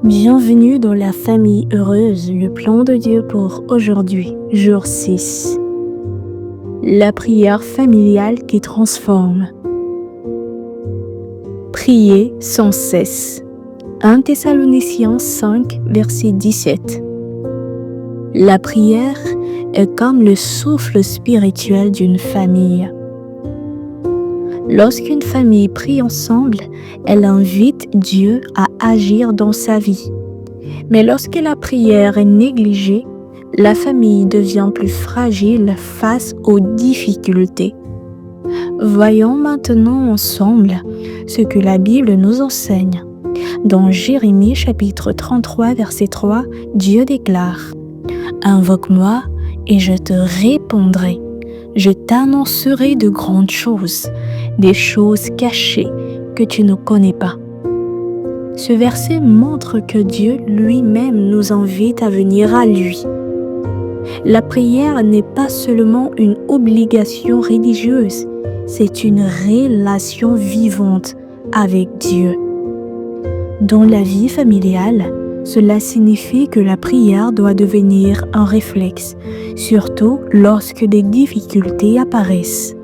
Bienvenue dans la famille heureuse, le plan de Dieu pour aujourd'hui, jour 6. La prière familiale qui transforme. Priez sans cesse. 1 Thessaloniciens 5, verset 17. La prière est comme le souffle spirituel d'une famille. Lorsqu'une famille prie ensemble, elle invite Dieu à agir dans sa vie. Mais lorsque la prière est négligée, la famille devient plus fragile face aux difficultés. Voyons maintenant ensemble ce que la Bible nous enseigne. Dans Jérémie chapitre 33 verset 3, Dieu déclare « Invoque-moi et je te répondrai. Je t'annoncerai de grandes choses, des choses cachées que tu ne connais pas. » Ce verset montre que Dieu lui-même nous invite à venir à lui. La prière n'est pas seulement une obligation religieuse, c'est une relation vivante avec Dieu. Dans la vie familiale, cela signifie que la prière doit devenir un réflexe, surtout lorsque des difficultés apparaissent.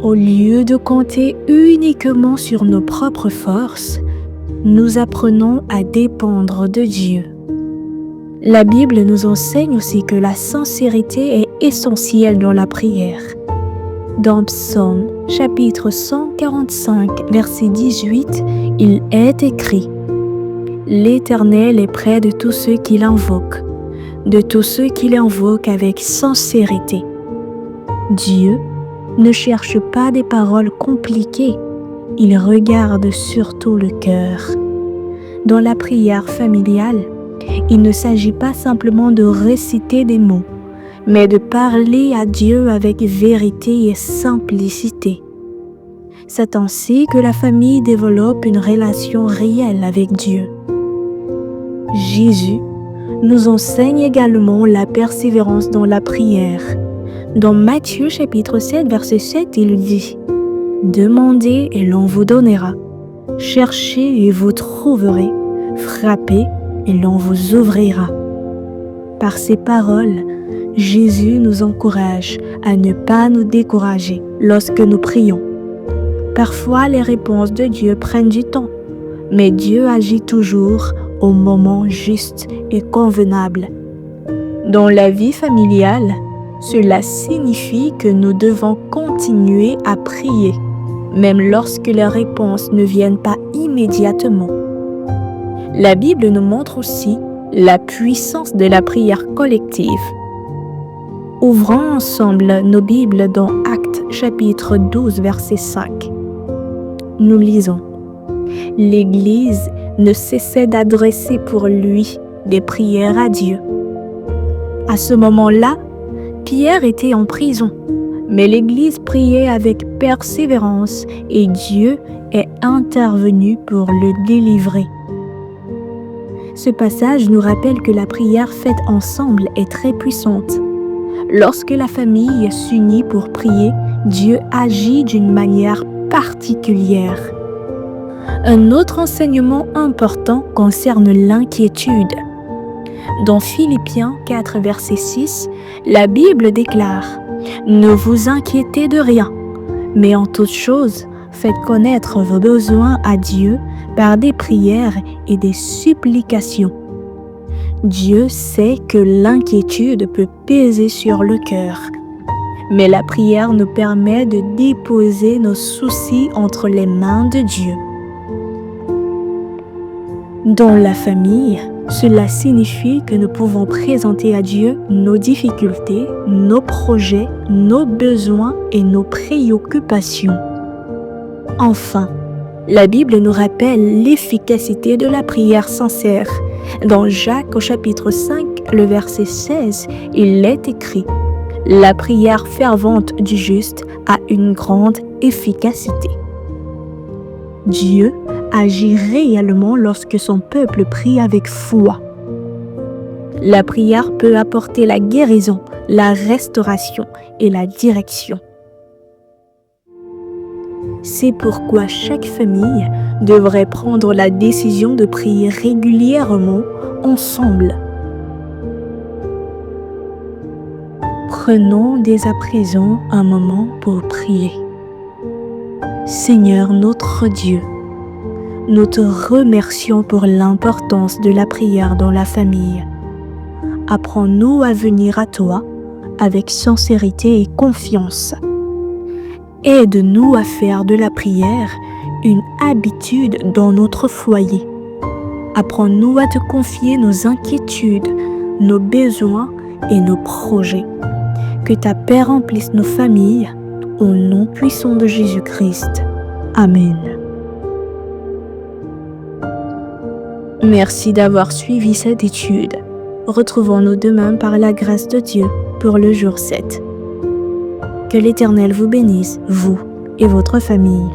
Au lieu de compter uniquement sur nos propres forces, nous apprenons à dépendre de Dieu. La Bible nous enseigne aussi que la sincérité est essentielle dans la prière. Dans Psaume chapitre 145, verset 18, il est écrit « L'Éternel est près de tous ceux qui l'invoquent, de tous ceux qui l'invoquent avec sincérité. » Dieu ne cherche pas des paroles compliquées, il regarde surtout le cœur. Dans la prière familiale, il ne s'agit pas simplement de réciter des mots, mais de parler à Dieu avec vérité et simplicité. C'est ainsi que la famille développe une relation réelle avec Dieu. Jésus nous enseigne également la persévérance dans la prière. Dans Matthieu chapitre 7, verset 7, il dit « Demandez et l'on vous donnera. Cherchez et vous trouverez. Frappez et l'on vous ouvrira. » Par ces paroles, Jésus nous encourage à ne pas nous décourager lorsque nous prions. Parfois, les réponses de Dieu prennent du temps, mais Dieu agit toujours au moment juste et convenable. Dans la vie familiale, cela signifie que nous devons continuer à prier, même lorsque les réponses ne viennent pas immédiatement. La Bible nous montre aussi la puissance de la prière collective. Ouvrons ensemble nos Bibles dans Actes chapitre 12 verset 5. Nous lisons « L'Église ne cessait d'adresser pour lui des prières à Dieu. » À ce moment-là, Pierre était en prison, mais l'Église priait avec persévérance et Dieu est intervenu pour le délivrer. Ce passage nous rappelle que la prière faite ensemble est très puissante. Lorsque la famille s'unit pour prier, Dieu agit d'une manière particulière. Un autre enseignement important concerne l'inquiétude. Dans Philippiens 4, verset 6, la Bible déclare « Ne vous inquiétez de rien, mais en toute chose, faites connaître vos besoins à Dieu par des prières et des supplications. » Dieu sait que l'inquiétude peut peser sur le cœur, mais la prière nous permet de déposer nos soucis entre les mains de Dieu. Dans la famille, cela signifie que nous pouvons présenter à Dieu nos difficultés, nos projets, nos besoins et nos préoccupations. Enfin, la Bible nous rappelle l'efficacité de la prière sincère. Dans Jacques au chapitre 5, le verset 16, il est écrit « La prière fervente du juste a une grande efficacité. » Dieu agit réellement lorsque son peuple prie avec foi. La prière peut apporter la guérison, la restauration et la direction. C'est pourquoi chaque famille devrait prendre la décision de prier régulièrement ensemble. Prenons dès à présent un moment pour prier. Seigneur notre Dieu, nous te remercions pour l'importance de la prière dans la famille. Apprends-nous à venir à toi avec sincérité et confiance. Aide-nous à faire de la prière une habitude dans notre foyer. Apprends-nous à te confier nos inquiétudes, nos besoins et nos projets. Que ta paix remplisse nos familles, au nom puissant de Jésus-Christ. Amen. Merci d'avoir suivi cette étude. Retrouvons-nous demain par la grâce de Dieu pour le jour 7. Que l'Éternel vous bénisse, vous et votre famille.